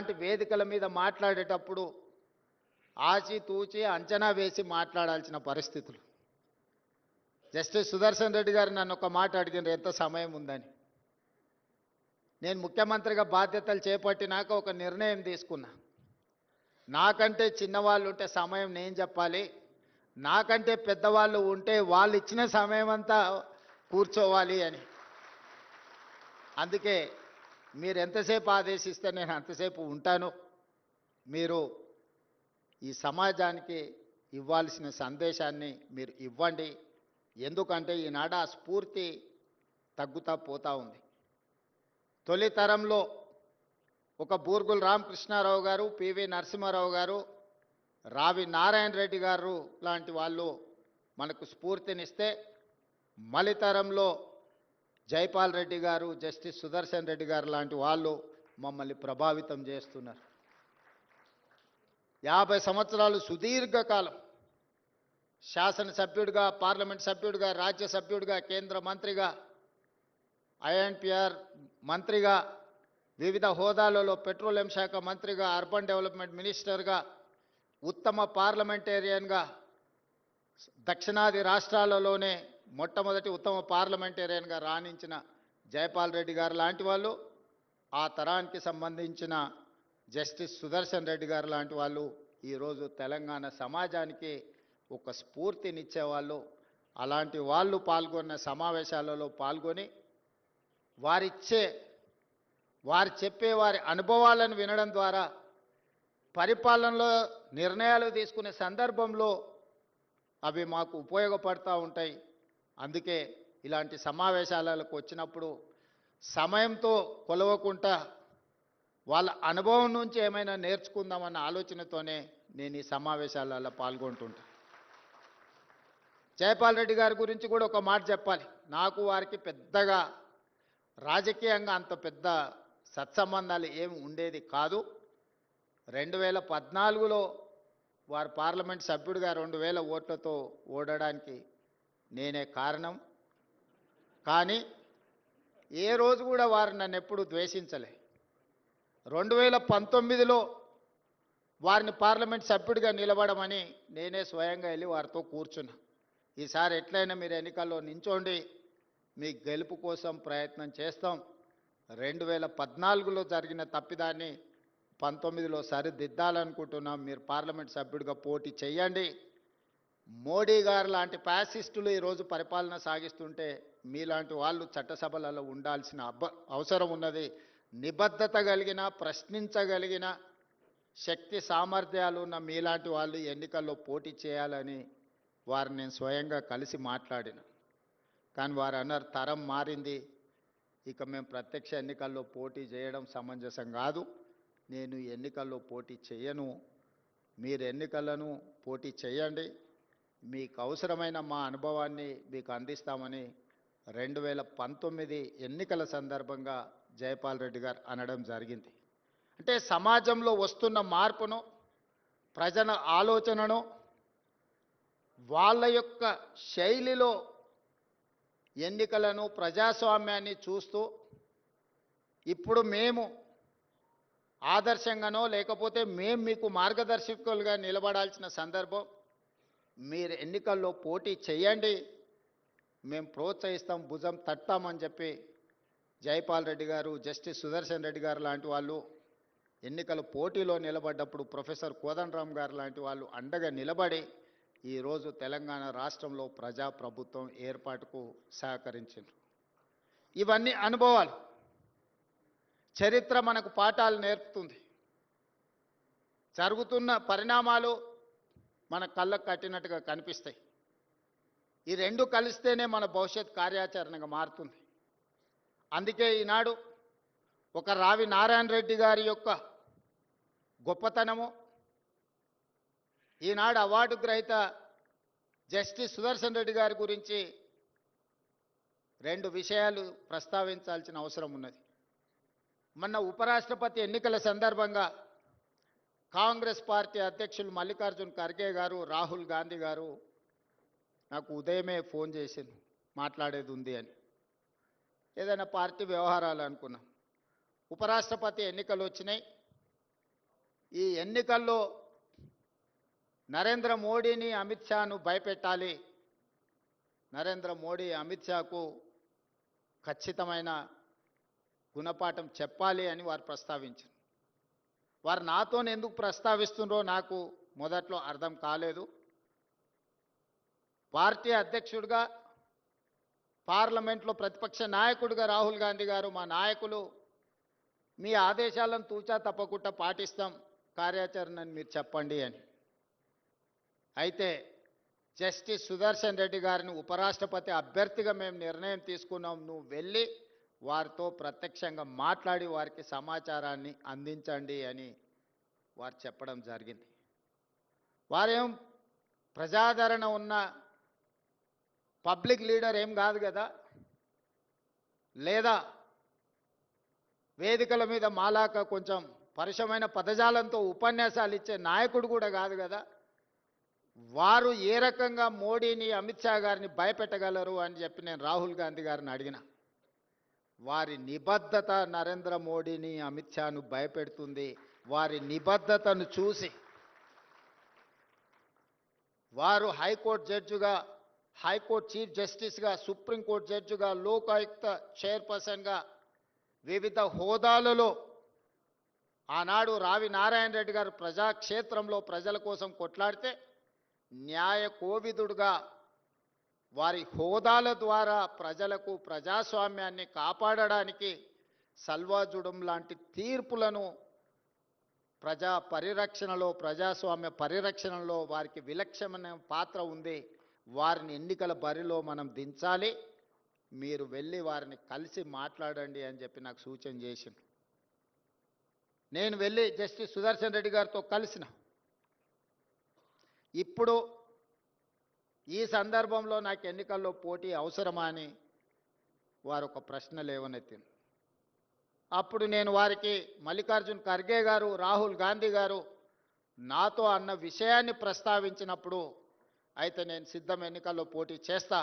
ఇలాంటి వేదికల మీద మాట్లాడేటప్పుడు ఆచితూచి అంచనా వేసి మాట్లాడాల్సిన పరిస్థితులు. జస్టిస్ సుదర్శన్ రెడ్డి గారు నన్ను ఒక మాట అడిగినారు, ఎంత సమయం ఉందని. నేను ముఖ్యమంత్రిగా బాధ్యతలు చేపట్టినాక ఒక నిర్ణయం తీసుకున్నా. నాకంటే చిన్నవాళ్ళు ఉంటే సమయం నేను చెప్పాలి, నాకంటే పెద్దవాళ్ళు ఉంటే వాళ్ళు ఇచ్చిన సమయం అంతా కూర్చోవాలి అని. అందుకే మీరు ఎంతసేపు ఆదేశిస్తే నేను అంతసేపు ఉంటాను. మీరు ఈ సమాజానికి ఇవ్వాల్సిన సందేశాన్ని మీరు ఇవ్వండి. ఎందుకంటే ఈనాడు ఆ స్ఫూర్తి తగ్గుతా పోతా ఉంది. తొలి తరంలో ఒక బూర్గుల రామకృష్ణారావు గారు, పివి నరసింహారావు గారు, రావి నారాయణ రెడ్డి గారు లాంటి వాళ్ళు మనకు స్ఫూర్తినిస్తే, మలితరంలో జైపాల్ రెడ్డి గారు, జస్టిస్ సుదర్శన్ రెడ్డి గారు లాంటి వాళ్ళు మమ్మల్ని ప్రభావితం చేస్తున్నారు. 50 సంవత్సరాలు సుదీర్ఘకాలం శాసనసభ్యుడిగా, పార్లమెంట్ సభ్యుడిగా, రాజ్యసభ్యుడిగా, కేంద్ర మంత్రిగా, ఐఎన్పిఆర్ మంత్రిగా, వివిధ హోదాలలో పెట్రోలియం శాఖ మంత్రిగా, అర్బన్ డెవలప్మెంట్ మినిస్టర్గా, ఉత్తమ పార్లమెంటేరియన్గా, దక్షిణాది రాష్ట్రాలలోనే మొట్టమొదటి ఉత్తమ పార్లమెంటేరియన్గా రాణించిన జైపాల్ రెడ్డి గారు లాంటి వాళ్ళు, ఆ తరానికి సంబంధించిన జస్టిస్ సుదర్శన్ రెడ్డి గారు లాంటి వాళ్ళు ఈరోజు తెలంగాణ సమాజానికి ఒక స్ఫూర్తినిచ్చేవాళ్ళు. అలాంటి వాళ్ళు పాల్గొన్న సమావేశాలలో పాల్గొని వారు చెప్పే వారి అనుభవాలను వినడం ద్వారా పరిపాలనలో నిర్ణయాలు తీసుకునే సందర్భంలో అవి మాకు ఉపయోగపడుతూ ఉంటాయి. అందుకే ఇలాంటి సమావేశాలకు వచ్చినప్పుడు సమయంతో కొలవకుండా వాళ్ళ అనుభవం నుంచి ఏమైనా నేర్చుకుందామన్న ఆలోచనతోనే నేను ఈ సమావేశాలలో పాల్గొంటుంటా. జైపాల్ రెడ్డి గారి గురించి కూడా ఒక మాట చెప్పాలి. నాకు వారికి పెద్దగా రాజకీయంగా అంత పెద్ద సత్సంబంధాలు ఏమి ఉండేది కాదు. 2014లో వారు పార్లమెంట్ సభ్యుడిగా 2000 ఓట్లతో ఓడడానికి నేనే కారణం. కానీ ఏ రోజు కూడా వారు నన్ను ఎప్పుడు ద్వేషించలే. 2019లో వారిని పార్లమెంట్ సభ్యుడిగా నిలబడమని నేనే స్వయంగా వెళ్ళి వారితో కూర్చున్నా. ఈసారి ఎట్లయినా మీరు ఎన్నికల్లో నించోండి, మీ గెలుపు కోసం ప్రయత్నం చేస్తాం. 2014లో జరిగిన తప్పిదాన్ని 19లో సరిదిద్దాలనుకుంటున్నాం. మీరు పార్లమెంట్ సభ్యుడిగా పోటీ చేయండి. మోడీ గారు లాంటి ఫ్యాసిస్టులు ఈరోజు పరిపాలన సాగిస్తుంటే మీలాంటి వాళ్ళు చట్టసభలలో ఉండాల్సిన అవసరం ఉన్నది. నిబద్ధత కలిగిన, ప్రశ్నించగలిగిన శక్తి సామర్థ్యాలు ఉన్న మీలాంటి వాళ్ళు ఎన్నికల్లో పోటీ చేయాలని వారిని నేను స్వయంగా కలిసి మాట్లాడిన. కానీ వారు అన్నారు, తరం మారింది, ఇక మేము ప్రత్యక్ష ఎన్నికల్లో పోటీ చేయడం సమంజసం కాదు, నేను ఎన్నికల్లో పోటీ చేయను, మీరు ఎన్నికలను పోటీ చేయండి, మీకు అవసరమైన మా అనుభవాన్ని మీకు అందిస్తామని 2019 ఎన్నికల సందర్భంగా జైపాల్ రెడ్డి గారు అనడం జరిగింది. అంటే సమాజంలో వస్తున్న మార్పును, ప్రజల ఆలోచనను వాళ్ళ యొక్క శైలిలో ఎన్నికలను, ప్రజాస్వామ్యాన్ని చూస్తూ ఇప్పుడు మేము ఆదర్శంగానో లేకపోతే మేము మీకు మార్గదర్శకులుగా నిలబడాల్సిన సందర్భం. మీరు ఎన్నికల్లో పోటీ చేయండి, మేము ప్రోత్సహిస్తాం, భుజం తట్టామని చెప్పి జైపాల్ రెడ్డి గారు, జస్టిస్ సుదర్శన్ రెడ్డి గారు లాంటి వాళ్ళు ఎన్నికల పోటీలో నిలబడ్డప్పుడు ప్రొఫెసర్ కోదండరామ్ గారు లాంటి వాళ్ళు అండగా నిలబడి ఈరోజు తెలంగాణ రాష్ట్రంలో ప్రజాప్రభుత్వం ఏర్పాటుకు సహకరించారు. ఇవన్నీ అనుభవాలు. చరిత్ర మనకు పాఠాలు నేర్పుతుంది. జరుగుతున్న పరిణామాలు మన కళ్ళకు కట్టినట్టుగా కనిపిస్తాయి. ఈ రెండు కలిస్తేనే మన భవిష్యత్ కార్యాచరణగా మారుతుంది. అందుకే ఈనాడు ఒక రావి నారాయణ రెడ్డి గారి యొక్క గొప్పతనము, ఈనాడు అవార్డు గ్రహీత జస్టిస్ సుదర్శన్ రెడ్డి గారి గురించి 2 విషయాలు ప్రస్తావించాల్సిన అవసరం ఉన్నది. మొన్న ఉపరాష్ట్రపతి ఎన్నికల సందర్భంగా కాంగ్రెస్ పార్టీ అధ్యక్షులు మల్లికార్జున్ ఖర్గే గారు, రాహుల్ గాంధీ గారు నాకు ఉదయమే ఫోన్ చేసింది, మాట్లాడేది ఉంది అని. ఏదైనా పార్టీ వ్యవహారాలు అనుకున్నాం. ఉపరాష్ట్రపతి ఎన్నికలు వచ్చినాయి. ఈ ఎన్నికల్లో నరేంద్ర మోడీని అమిత్ షాను భయపెట్టాలి, నరేంద్ర మోడీ అమిత్ షాకు ఖచ్చితమైన గుణపాఠం చెప్పాలి అని వారు ప్రస్తావించారు. వారు నాతో ఎందుకు ప్రస్తావిస్తున్నారో నాకు మొదట్లో అర్థం కాలేదు. పార్టీ అధ్యక్షుడిగా, పార్లమెంట్లో ప్రతిపక్ష నాయకుడిగా రాహుల్ గాంధీ గారు, మా నాయకులు మీ ఆదేశాలను తూచా తప్పకుండా పాటిస్తాం, కార్యాచరణని మీరు చెప్పండి అని. అయితే జస్టిస్ సుదర్శన్ రెడ్డి గారిని ఉపరాష్ట్రపతి అభ్యర్థిగా మేము నిర్ణయం తీసుకున్నాం, నువ్వు వెళ్ళి వారితో ప్రత్యక్షంగా మాట్లాడి వారికి సమాచారాన్ని అందించండి అని వారు చెప్పడం జరిగింది. వారేం ప్రజాదరణ ఉన్న పబ్లిక్ లీడర్ ఏం కాదు కదా, లేదా వేదికల మీద మాలాక కొంచెం పరుషమైన పదజాలంతో ఉపన్యాసాలు ఇచ్చే నాయకుడు కూడా కాదు కదా. వారు ఏ రకంగా మోడీని అమిత్ షా గారిని భయపెట్టగలరు అని చెప్పి నేను రాహుల్ గాంధీ గారిని అడిగిన. వారి నిబద్ధత నరేంద్ర మోడీని అమిత్ షాను భయపెడుతుంది. వారి నిబద్ధతను చూసి వారు హైకోర్టు జడ్జిగా, హైకోర్టు చీఫ్ జస్టిస్గా, సుప్రీంకోర్టు జడ్జిగా, లోకాయుక్త చైర్పర్సన్గా వివిధ హోదాలలో ఆనాడు రావి నారాయణ రెడ్డి గారు ప్రజాక్షేత్రంలో ప్రజల కోసం కొట్లాడితే న్యాయ కోవిదుడుగా వారి హోదాల ద్వారా ప్రజలకు ప్రజాస్వామ్యాన్ని కాపాడడానికి సల్వాజుడం లాంటి తీర్పులను ప్రజా పరిరక్షణలో, ప్రజాస్వామ్య పరిరక్షణలో వారికి విలక్షణమైన పాత్ర ఉంది. వారిని ఎన్నికల బరిలో మనం దించాలి, మీరు వెళ్ళి వారిని కలిసి మాట్లాడండి అని చెప్పి నాకు సూచన చేసింది. నేను వెళ్ళి జస్టిస్ సుదర్శన్ రెడ్డి గారితో కలిసిన. ఇప్పుడు ఈ సందర్భంలో నాకు ఎన్నికల్లో పోటీ అవసరమా అని వారు ఒక ప్రశ్న లేవనెత్తింది. అప్పుడు నేను వారికి మల్లికార్జున్ ఖర్గే గారు, రాహుల్ గాంధీ గారు నాతో అన్న విషయాన్ని ప్రస్తావించినప్పుడు, అయితే నేను సిద్ధం, ఎన్నికల్లో పోటీ చేస్తా,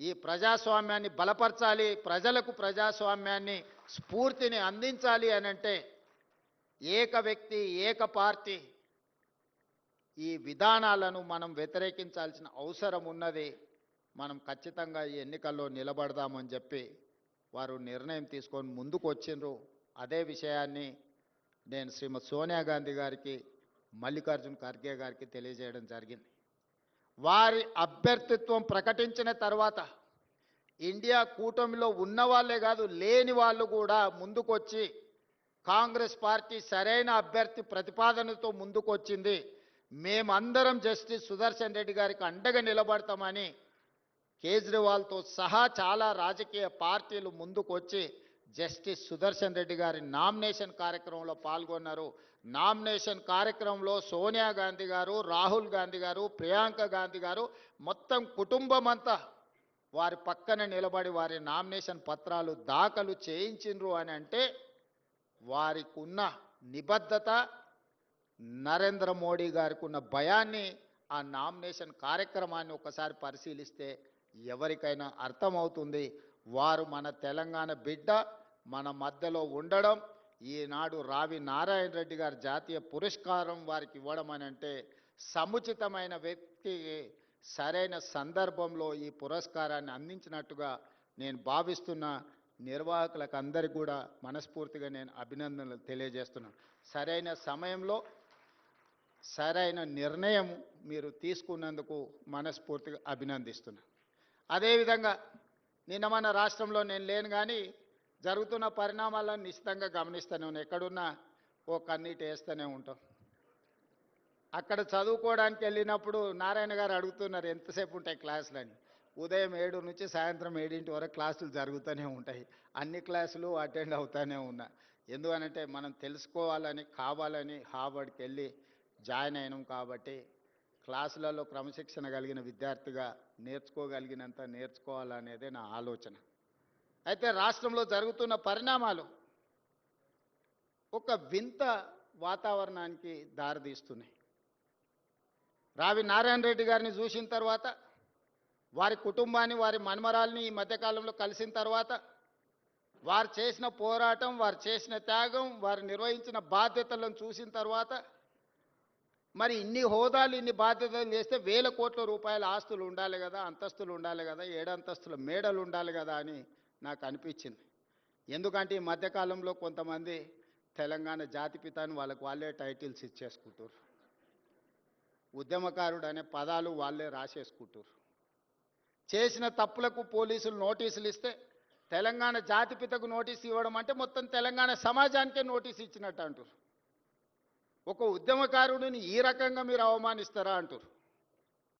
ఈ ప్రజాస్వామ్యాన్ని బలపరచాలి, ప్రజలకు ప్రజాస్వామ్యాన్ని స్ఫూర్తిని అందించాలి అని అంటే ఏక వ్యక్తి, ఏక పార్టీ ఈ విధానాలను మనం వ్యతిరేకించాల్సిన అవసరం ఉన్నది. మనం ఖచ్చితంగా ఈ ఎన్నికల్లో నిలబడదామని చెప్పి వారు నిర్ణయం తీసుకొని ముందుకు వచ్చిండ్రు. అదే విషయాన్ని నేను శ్రీమతి సోనియా గాంధీ గారికి, మల్లికార్జున్ ఖర్గే గారికి తెలియజేయడం జరిగింది. వారి అభ్యర్థిత్వం ప్రకటించిన తర్వాత ఇండియా కూటమిలో ఉన్న వాళ్ళే కాదు, లేని వాళ్ళు కూడా ముందుకొచ్చి కాంగ్రెస్ పార్టీ సరైన అభ్యర్థి ప్రతిపాదనతో ముందుకొచ్చింది, మేమందరం జస్టిస్ సుదర్శన్ రెడ్డి గారికి అండగా నిలబడతామని కేజ్రీవాల్తో సహా చాలా రాజకీయ పార్టీలు ముందుకొచ్చి జస్టిస్ సుదర్శన్ రెడ్డి గారి నామినేషన్ కార్యక్రమంలో పాల్గొన్నారు. నామినేషన్ కార్యక్రమంలో సోనియా గాంధీ గారు, రాహుల్ గాంధీ గారు, ప్రియాంక గాంధీ గారు మొత్తం కుటుంబం అంతా వారి పక్కన నిలబడి వారి నామినేషన్ పత్రాలు దాఖలు చేయించిండ్రు అని అంటే వారికి ఉన్న నిబద్ధత, నరేంద్ర మోడీ గారికి ఉన్న భయాన్ని ఆ నామినేషన్ కార్యక్రమాన్ని ఒకసారి పరిశీలిస్తే ఎవరికైనా అర్థమవుతుంది. వారు మన తెలంగాణ బిడ్డ, మన మధ్యలో ఉండడం, ఈనాడు రావి నారాయణ రెడ్డి గారు జాతీయ పురస్కారం వారికి ఇవ్వడం అని అంటే సముచితమైన వ్యక్తి సరైన సందర్భంలో ఈ పురస్కారాన్ని అందించినట్టుగా నేను భావిస్తున్న. నిర్వాహకులకు అందరికీ కూడా మనస్ఫూర్తిగా నేను అభినందనలు తెలియజేస్తున్నాను. సరైన సమయంలో సరైన నిర్ణయం మీరు తీసుకున్నందుకు మనస్ఫూర్తిగా అభినందిస్తున్నాను. అదేవిధంగా నిన్న మన రాష్ట్రంలో నేను లేను కానీ జరుగుతున్న పరిణామాలను నిశ్చితంగా గమనిస్తూనే ఉన్నాను. ఎక్కడున్నా ఓ కన్నీటి వేస్తూనే ఉంటాం. అక్కడ చదువుకోవడానికి వెళ్ళినప్పుడు నారాయణ గారు అడుగుతున్నారు ఎంతసేపు ఉంటాయి క్లాసులని. ఉదయం 7 నుంచి సాయంత్రం 7 వరకు క్లాసులు జరుగుతూనే ఉంటాయి. అన్ని క్లాసులు అటెండ్ అవుతూనే ఉన్నా. ఎందుకనంటే మనం తెలుసుకోవాలని, కావాలని హార్వర్డ్కి వెళ్ళి జాయిన్ అయినాం కాబట్టి క్లాసులలో క్రమశిక్షణ కలిగిన విద్యార్థిగా నేర్చుకోగలిగినంత నేర్చుకోవాలనేదే నా ఆలోచన. అయితే రాష్ట్రంలో జరుగుతున్న పరిణామాలు ఒక వింత వాతావరణానికి దారితీస్తున్నాయి. రావి నారాయణ రెడ్డి గారిని చూసిన తర్వాత, వారి కుటుంబాన్ని, వారి మన్మరాల్ని ఈ మధ్యకాలంలో కలిసిన తర్వాత, వారు చేసిన పోరాటం, వారు చేసిన త్యాగం, వారు నిర్వహించిన బాధ్యతలను చూసిన తర్వాత మరి ఇన్ని హోదాలు ఇన్ని బాధ్యతలు చేస్తే వేల కోట్ల రూపాయల ఆస్తులు ఉండాలి కదా, అంతస్తులు ఉండాలి కదా, ఏడంతస్తుల మేడలు ఉండాలి కదా అని నాకు అనిపించింది. ఎందుకంటే ఈ మధ్యకాలంలో కొంతమంది తెలంగాణ జాతిపిత అని వాళ్ళకు వాళ్ళే టైటిల్స్ ఇచ్చేసుకుంటారు. ఉద్యమకారుడు అనే పదాలు వాళ్ళే రాసేసుకుంటారు. చేసిన తప్పులకు పోలీసులు నోటీసులు ఇస్తే తెలంగాణ జాతిపితకు నోటీసు ఇవ్వడం అంటే మొత్తం తెలంగాణ సమాజానికే నోటీసు ఇచ్చినట్టు అంటారు. ఒక ఉద్యమకారుడిని ఈ రకంగా మీరు అవమానిస్తారా అంటారు.